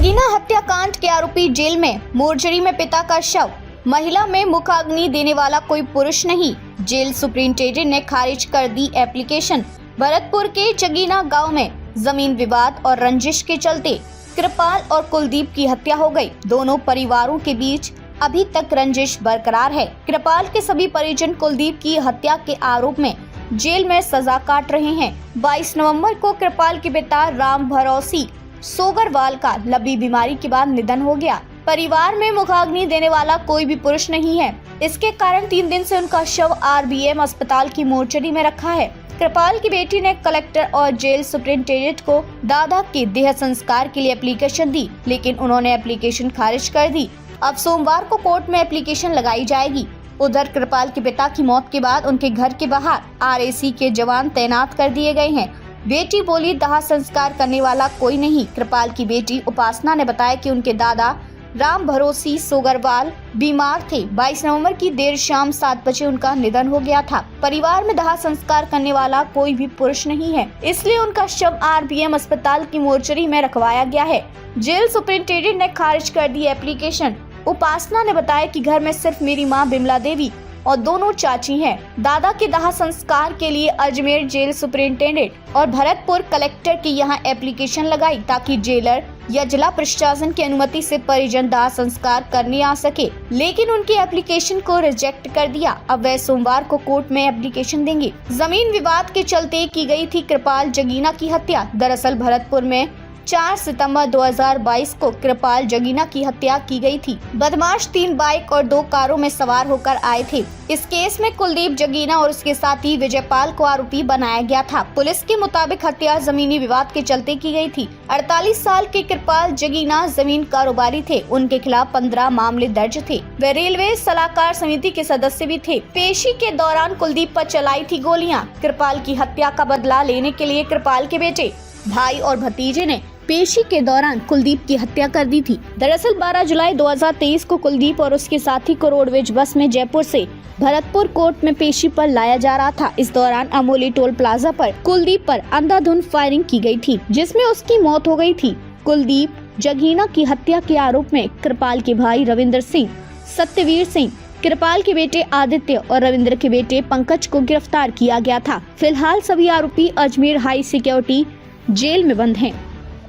जगीना हत्याकांड के आरोपी जेल में, मोर्चरी में पिता का शव। महिला में मुखाग्नि देने वाला कोई पुरुष नहीं, जेल सुप्रिंटेंडेंट ने खारिज कर दी एप्लीकेशन। भरतपुर के जगीना गांव में जमीन विवाद और रंजिश के चलते कृपाल और कुलदीप की हत्या हो गई। दोनों परिवारों के बीच अभी तक रंजिश बरकरार है। कृपाल के सभी परिजन कुलदीप की हत्या के आरोप में जेल में सजा काट रहे हैं। 22 नवंबर को कृपाल के पिता राम भरोसी सोगरवाल का लंबी बीमारी के बाद निधन हो गया। परिवार में मुखाग्नि देने वाला कोई भी पुरुष नहीं है। इसके कारण 3 दिन से उनका शव RBM अस्पताल की मोर्चरी में रखा है। कृपाल की बेटी ने कलेक्टर और जेल सुप्रिंटेंडेंट को दादा के देह संस्कार के लिए एप्लीकेशन दी, लेकिन उन्होंने एप्लीकेशन खारिज कर दी। अब सोमवार को कोर्ट में एप्लीकेशन लगाई जाएगी। उधर कृपाल के पिता की मौत के बाद उनके घर के बाहर RAC के जवान तैनात कर दिए गए हैं। बेटी बोली, दाह संस्कार करने वाला कोई नहीं। कृपाल की बेटी उपासना ने बताया कि उनके दादा राम भरोसी सोगरवाल बीमार थे। 22 नवंबर की देर शाम 7 बजे उनका निधन हो गया था। परिवार में दाह संस्कार करने वाला कोई भी पुरुष नहीं है, इसलिए उनका शव RBM अस्पताल की मोर्चरी में रखवाया गया है। जेल सुप्रिंटेंडेंट ने खारिज कर दी एप्लीकेशन। उपासना ने बताया कि घर में सिर्फ मेरी मां बिमला देवी और दोनों चाची हैं। दादा के दाह संस्कार के लिए अजमेर जेल सुप्रिंटेंडेंट और भरतपुर कलेक्टर के यहां एप्लीकेशन लगाई, ताकि जेलर या जिला प्रशासन की अनुमति से परिजन दाह संस्कार करने आ सके, लेकिन उनकी एप्लीकेशन को रिजेक्ट कर दिया। अब वह सोमवार को कोर्ट में एप्लीकेशन देंगे। जमीन विवाद के चलते की गई थी कृपाल जगीना की हत्या। दरअसल भरतपुर में 4 सितंबर 2022 को कृपाल जगीना की हत्या की गई थी। बदमाश 3 बाइक और 2 कारों में सवार होकर आए थे। इस केस में कुलदीप जगीना और उसके साथी विजयपाल को आरोपी बनाया गया था। पुलिस के मुताबिक हत्या जमीनी विवाद के चलते की गई थी। 48 साल के कृपाल जगीना जमीन कारोबारी थे। उनके खिलाफ 15 मामले दर्ज थे। वे रेलवे सलाहकार समिति के सदस्य भी थे। पेशी के दौरान कुलदीप पर चलाई थी गोलियां। कृपाल की हत्या का बदला लेने के लिए कृपाल के बेटे, भाई और भतीजे ने पेशी के दौरान कुलदीप की हत्या कर दी थी। दरअसल 12 जुलाई 2023 को कुलदीप और उसके साथी को रोडवेज बस में जयपुर से भरतपुर कोर्ट में पेशी पर लाया जा रहा था। इस दौरान अमोली टोल प्लाजा पर कुलदीप पर अंधाधुंध फायरिंग की गई थी, जिसमें उसकी मौत हो गई थी। कुलदीप जगीना की हत्या के आरोप में कृपाल के भाई रविंद्र सिंह, सत्यवीर सिंह, कृपाल के बेटे आदित्य और रविंद्र के बेटे पंकज को गिरफ्तार किया गया था। फिलहाल सभी आरोपी अजमेर हाई सिक्योरिटी जेल में बंद हैं।